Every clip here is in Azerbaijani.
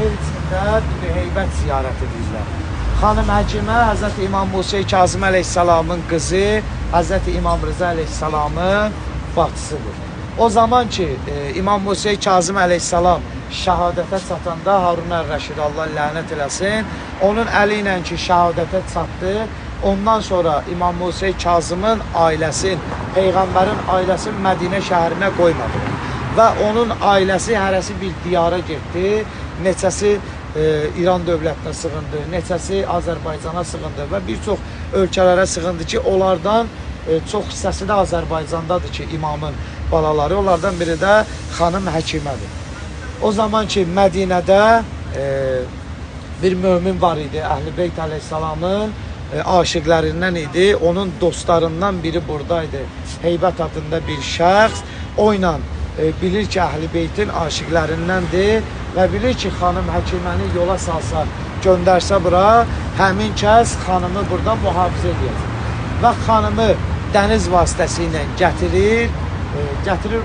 el içində bir heybət ziyarət edirlər. Xanım Həkimə Hz. İmam Musa Kazım əleyhissalamın qızı, Hz. İmam Rıza əleyhissalamın bacısıdır. O zaman ki İmam Musa Kazım əleyhissalam şəhadətə çatanda Harun Ər-Rəşid Allah lənət eləsin, onun əli ilə ki şəhadətə çatdı, ondan sonra İmam Musa Kazımın ailəsin, Peyğəmbərin ailəsini Mədinə şəhərinə qoymadı. Və onun ailəsi hərəsi bir diyara getdi, neçəsi İran dövlətinə sığındı, neçəsi Azərbaycana sığındı və bir çox ölkələrə sığındı ki, onlardan çox hissəsi də Azərbaycandadır ki, imamın balaları, onlardan biri də xanım Həkimədir. O zaman ki, Mədinədə bir mömin var idi, Əhl-i Beyt əleyhissalamın aşiqlərindən idi, onun dostlarından biri buradaydı. Heybət adında bir şəxs, o ilə bilir ki, Əhl-i Beytin aşiqlərindəndir və bilir ki, xanım Həkiməni yola salsa, göndərsə bura, həmin kəs xanımı burada mühafizə edəcək. Və xanımı dəniz vasitəsilə gətirir,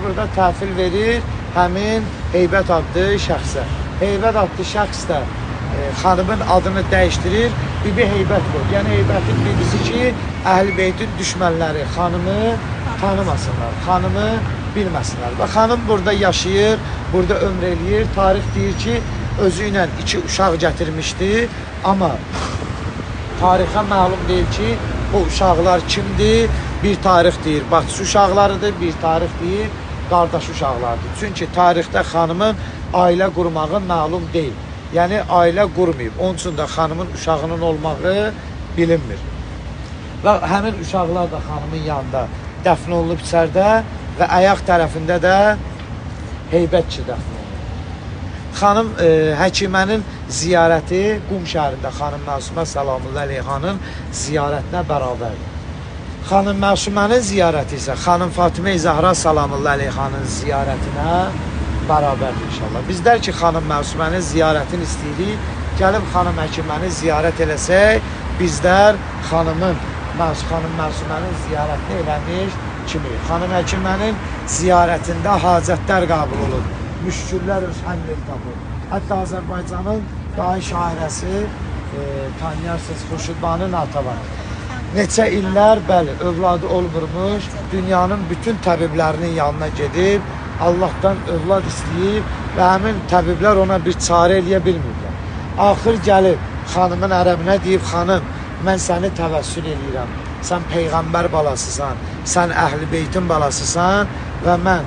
burada təhvil verir həmin Heybət adlı şəxsə. Heybət adlı şəxs də xanımın adını dəyişdirir, Bibi Heybət qoyur. Yəni Heybətin bibisi ki, Əhl-i Beytin düşmənləri xanımı tanımasınlar, xanımı bilməsinlər. Və xanım burada yaşayır, burada ömr eləyir. Tarix deyir ki, özü ilə 2 uşaq gətirmişdi. Amma tarixə məlum deyil ki, o uşaqlar kimdir? Bir tarix deyir, bacısı uşaqlarıdır, bir tarix deyir, qardaş uşaqlarıdır. Çünki tarixdə xanımın ailə qurmağı məlum deyil. Yəni, ailə qurmayıb. Onun üçün də xanımın uşağının olmağı bilinmir. Və həmin uşaqlar da xanımın yanında dəfn olunub içərdə və ayaq tərəfində də Heybət ki dəfn olunub. Xanım Həkimənin ziyarəti Qum şəhərində xanım Məsumə Səlamullah əleyhanın ziyarətinə bərabərdir. Xanım Məsumənin ziyarəti isə xanım Fatimə Zəhra Səlamullah əleyhanın ziyarətinə bərabərdir inşallah. Bizlər ki, xanım Məsumənin ziyarətini istəyirik, gəlib xanım Həkiməni ziyarət eləsək, bizlər xanım Məsumənin ziyarətini eləmiş kimi. Xanım Həkimənin ziyarətində hacətlər qəbul olur, müşküllər öz həllini tapır. Hətta Azərbaycanın dahi şairəsi tanıyarsınız, Xurşudbanu Natəvan. Neçə illər, bəli, övladı olmurmuş, dünyanın bütün təbiblərinin yanına gedib, Allahdan övlad istəyib və həmin təbiblər ona bir çarə eləyə bilmirlər. Axır gəlib, xanımın ərəbinə deyib, xanım, mən səni təvəssül eləyirəm, sən Peyğəmbər balasısan, sən Əhl-i Beytin balasısan və mən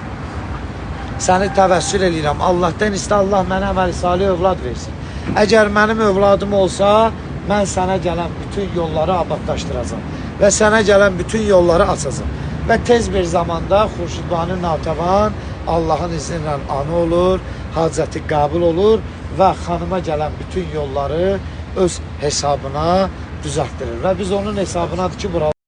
səni təvəssül eləyirəm, Allahdan istə, Allah mənə əməli salih övlad versin. Əgər mənim övladım olsa, mən sənə gələn bütün yolları abadlaşdıracam və sənə gələn bütün yolları açacam. Və tez bir zamanda Xurşudbanu Natəvan Allahın izni ilə ana olur, hacəti qəbul olur və xanıma gələn bütün yolları öz hesabına düzəltdirir. Və biz onun hesabınadır ki,